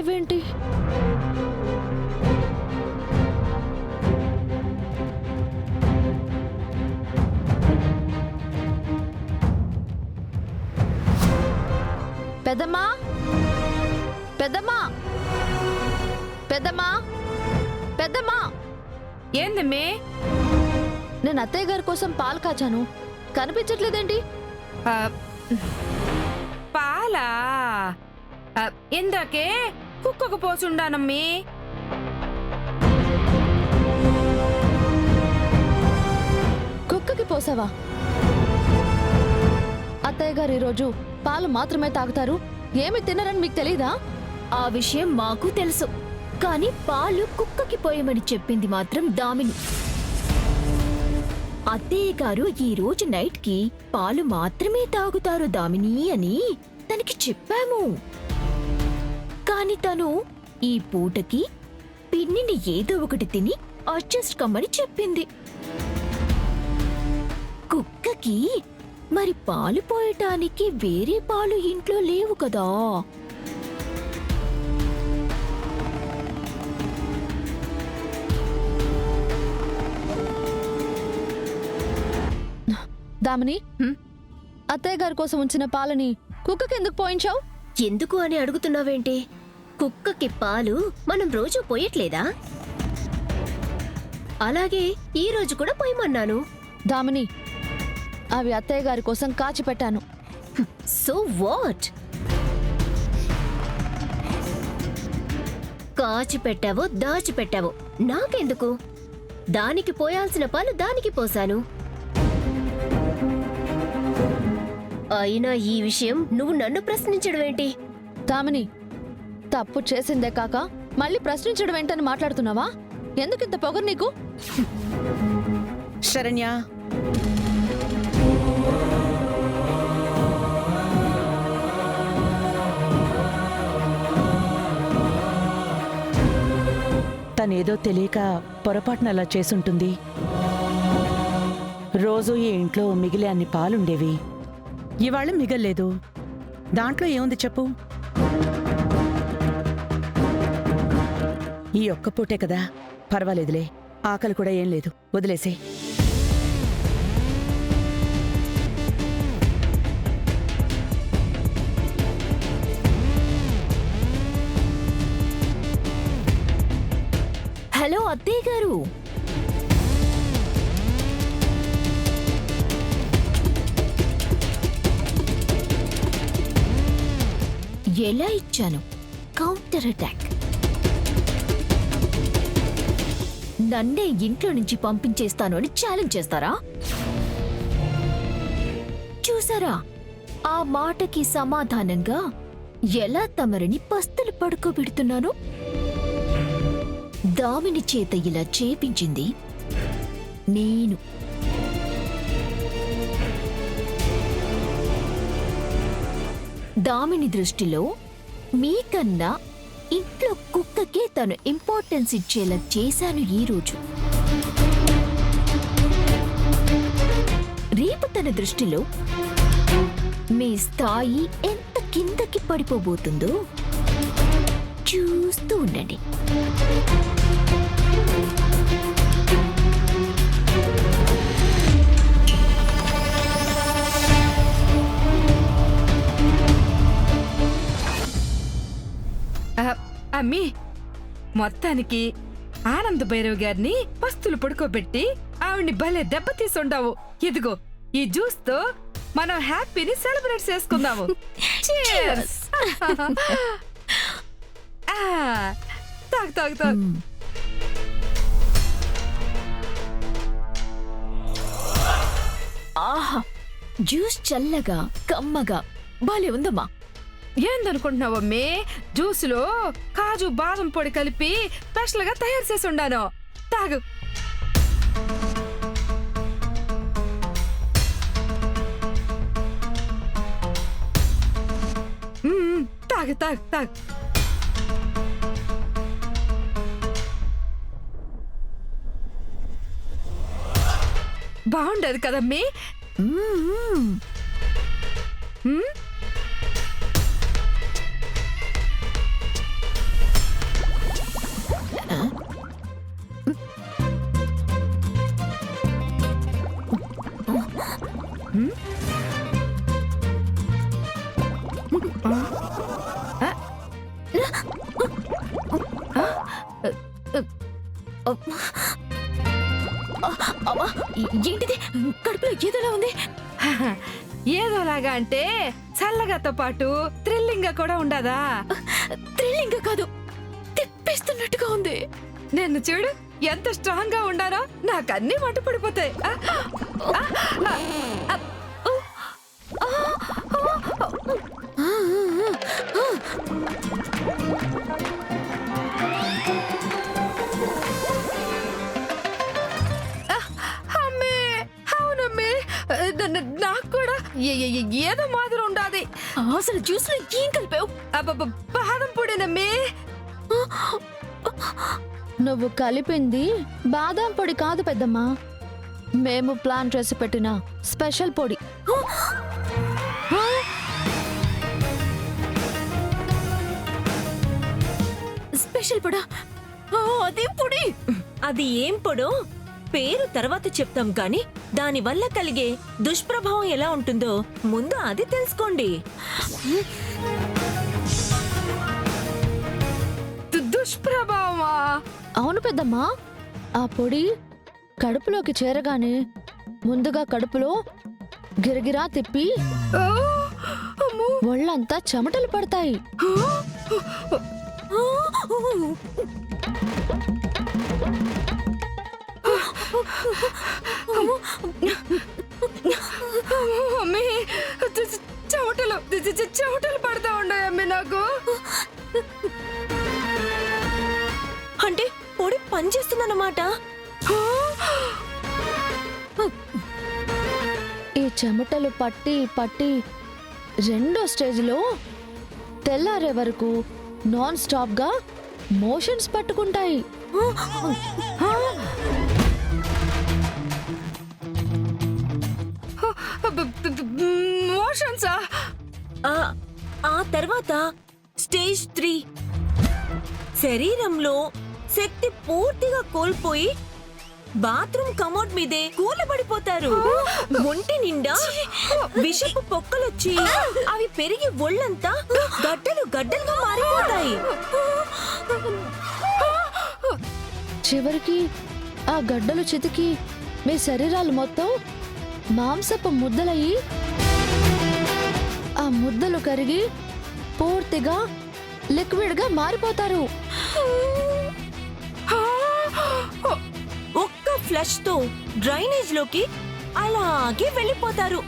లేవేంటి? పెద్దమ్మా, పెద్దమ్మా, పెద్దమ్మా, పెద్దమ్మా. ఏందమ్మే? నేను అత్తయ్య గారి కోసం పాలు కాచాను, కనిపించట్లేదేంటి? పాలా? ఇందాకే కుక్కకు పోసుండానమ్మి. కుక్కకి పోసావా? అత్తయ్య గారు ఈరోజు పాలు మాత్రమే తాగుతారు, ఏమి తినరని మీకు తెలీదా? ఆ విషయం మాకు తెలుసు, కానీ పాలు కుక్కకి పోయమని చెప్పింది మాత్రం దామిని. అత్తయ్య గారు ఈ రోజు నైట్ కి పాలు మాత్రమే తాగుతారు దామిని అని తనకి చెప్పాము. కాని తను ఈ పూటకి పిన్నిని ఏదో ఒకటి తిని అడ్జస్ట్ కమ్మని చెప్పింది. కుక్కకి మరి పాలు పోయటానికి వేరే పాలు ఇంట్లో లేవు కదా. దామిని, అత్తయ్య గారి కోసం ఉంచిన పాలని కుక్కకి ఎందుకు పోయించావు? ఎందుకు అని అడుగుతున్నావేంటి? కుక్కకి పాలు మనం రోజు పోయట్లేదా? అలాగే ఈ రోజు కూడా పోయమన్నాను. దామిని, అవి అత్తయ్య గారి కోసం కాచి పెట్టాను. So what? కాచి పెట్టావో దాచి పెట్టావో నాకెందుకు? దానికి పోయాల్సిన పాలు దానికి పోసాను. అయినా ఈ విషయం నువ్వు నన్ను ప్రశ్నించడం ఏంటి? దామిని, తప్పు చేసిందే కాక మళ్ళీ ప్రశ్నించడం ఏంటని మాట్లాడుతున్నావా? ఎందుకింత పొగరు నీకు? శరణ్య, తనేదో తెలియక పొరపాటున అలా చేసుంటుంది. రోజూ ఈ ఇంట్లో మిగిలే అన్ని పాలుండేవి, ఇవాళ మిగల్లేదు. దాంట్లో ఏముంది చెప్పు? ఈ ఒక్క పూటే కదా, పర్వాలేదులే. ఆకలి కూడా ఏం లేదు, వదిలేసే. హలో అత్తయ్య గారు, ఎలా ఇచ్చాను కౌంటర్ అటాక్? నన్నే ఇంట్లో నుంచి పంపించేస్తాను అని ఛాలెంజ్ చేస్తారా? చూసారా, ఆ మాటకి సమాధానంగా ఎలా తమరిని పస్తులు పడుకోబెడుతున్నాను? దామిని చేత ఇలా చేపించింది నేను. దామిని దృష్టిలో మీకన్నా ఇంట్లో కుక్కకే తను ఇంపార్టెన్స్ ఇచ్చేలా చేశాను ఈరోజు. రేపు తన దృష్టిలో మీ స్థాయి ఎంత కిందకి పడిపోబోతుందో చూస్తూ ఉండండి. అమ్మి, మొత్తానికి ఆనంద్ భైరవ్ గారిని పస్తులు పడుకోబెట్టి ఆవిడ్ని భలే దెబ్బతీసుండావు. ఇదిగో ఈ జ్యూస్ తో మనం హ్యాపీని సెలబ్రేట్ చేసుకుందాము. Cheers! తాగు తాగు తాగు. ఆహా, జ్యూస్ చల్లగా కమ్మగా భలే ఉందమ్మా. ఏందనుకుంటున్నావమ్మే? జ్యూసులో కాజు బాదం పొడి కలిపి స్పెషల్ గా తయారు చేసి ఉండాను. తాగు. తాగు తాగు తాగు. బాగుండదు కదమ్మీ? కడుపులో ఏదోలా ఉంది. ఏదోలాగా అంటే చల్లగాతో పాటు థ్రిల్లింగ్ గా కూడా ఉండదా? థ్రిల్లింగ్ కాదు, తిప్పేస్తున్నట్టుగా ఉంది. నేను చూడు ఎంత స్ట్రాంగ్ గా ఉండానో, నాకు అన్ని మట్టు పడిపోతాయి. అమ్మే, అవునమ్మే, నాకు కూడా ఏదో మాదిరి ఉండాది. అసలు జ్యూస్ లో ఏం కలిపావు? బాదం పొడినమ్మే. నువ్వు కలిపింది బాదాం పొడి కాదు పెద్దమ్మా, మేము ప్లాన్ చేసి పెట్టిన స్పెషల్ పొడి. స్పెషల్ పొడా? అదేం పొడి? అది ఏం పొడో పేరు తర్వాత చెప్తాం కానీ దానివల్ల కలిగే దుష్ప్రభావం ఎలా ఉంటుందో ముందు అది తెలుసుకోండి. దుష్ప్రభావమా? అవును పెద్దమ్మా, ఆ పొడి కడుపులోకి చేరగానే ముందుగా కడుపులో గిరగిరా తిప్పి అమ్మో. ఒళ్ళంతా చెమటలు పడతాయి. అమ్మే, చెమటలు చెమటలు పడతా ఉన్నాయి అమ్మే నాకు. అంటే పొడి పనిచేస్తుందన్నమాట. ఈ చెమటలు పట్టి పట్టి రెండో స్టేజ్లో తెల్లారే వరకు నాన్ స్టాప్ గా మోషన్స్ పట్టుకుంటాయి. మోషన్సా? ఆ తర్వాత స్టేజ్ 3 శరీరంలో శక్తి పూర్తిగా కోల్పోయి బాత్రూమ్ కమోడ్ మీదే కూలబడిపోతారు. ఒంటి నిండా విషపు పొక్కలొచ్చి అవి పెరిగి ఒళ్ళంతా గడ్డలు గడ్డలుగా మారిపోతాయి. చివరికి ఆ గడ్డలు చితికి మీ శరీరాలు మొత్తం మాంసపు ముద్దలయ్యి ఆ ముద్దలు కరిగి పూర్తిగా లిక్విడ్ గా మారిపోతారు. ఒక్క ఫ్లష్ తో డ్రైనేజ్ లోకి అలాగే వెళ్ళిపోతారు.